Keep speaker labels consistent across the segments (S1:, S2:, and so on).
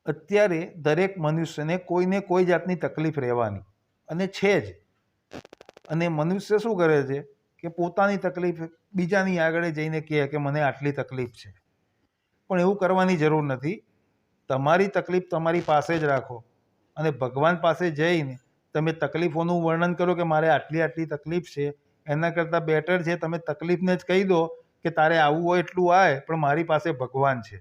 S1: અત્યારે દરેક મનુષ્યને કોઈને કોઈ જાતની તકલીફ રહેવાની અને છે જ. અને મનુષ્ય શું કરે છે કે પોતાની તકલીફ બીજાની આગળ જઈને કહે કે મને આટલી તકલીફ છે. પણ એવું કરવાની જરૂર નથી. તમારી તકલીફ તમારી પાસે જ રાખો અને ભગવાન પાસે જઈને તમે તકલીફોનું વર્ણન કરો કે મારે આટલી આટલી તકલીફ છે. એના કરતાં બેટર છે તમે તકલીફને જ કહી દો કે તારે આવવું હોય એટલું આય, પણ મારી પાસે ભગવાન છે.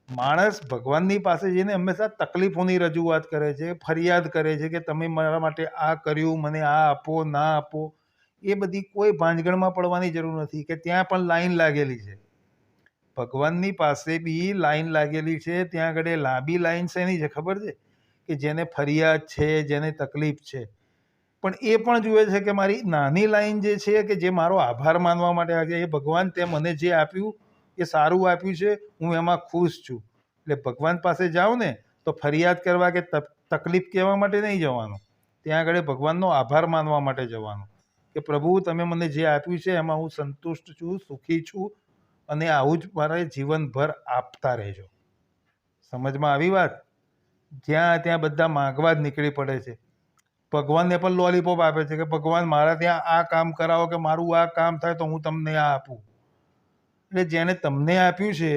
S1: માણસ ભગવાનની પાસે જઈને હંમેશા તકલીફોની રજૂઆત કરે છે, ફરિયાદ કરે છે કે તમે મારા માટે આ કર્યું, મને આ આપો, ના આપો. એ બધી કોઈ ભાંજગણમાં પડવાની જરૂર નથી કે ત્યાં પણ લાઈન લાગેલી છે. ભગવાનની પાસે બી લાઈન લાગેલી છે. ત્યાં આગળ લાંબી લાઈન શેની છે ખબર છે? કે જેને ફરિયાદ છે, જેને તકલીફ છે. પણ એ પણ જુએ છે કે મારી નાની લાઈન જે છે કે જે મારો આભાર માનવા માટે આવે, એ ભગવાન તે મને જે આપ્યું એ સારું આપ્યું છે, હું એમાં ખુશ છું. એટલે ભગવાન પાસે જાઓ ને તો ફરિયાદ કરવા કે તકલીફ કહેવા માટે નહીં જવાનું. ત્યાં આગળ ભગવાનનો આભાર માનવા માટે જવાનું કે પ્રભુ તમે મને જે આપ્યું છે એમાં હું સંતુષ્ટ છું, સુખી છું અને આવું જ મારે જીવનભર આપતા રહેજો. સમજમાં આવી વાત? જ્યાં ત્યાં બધા માંગવા જ નીકળી પડે છે. ભગવાનને પણ લોલીપોપ આપે છે કે ભગવાન મારા ત્યાં આ કામ કરાવો કે મારું આ કામ થાય તો હું તમને આ આપું. એટલે જેને તમને આપ્યું છે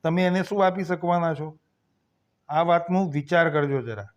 S1: તમે એને શું આપી શકવાના છો? આ વાતનું વિચાર કરજો જરા.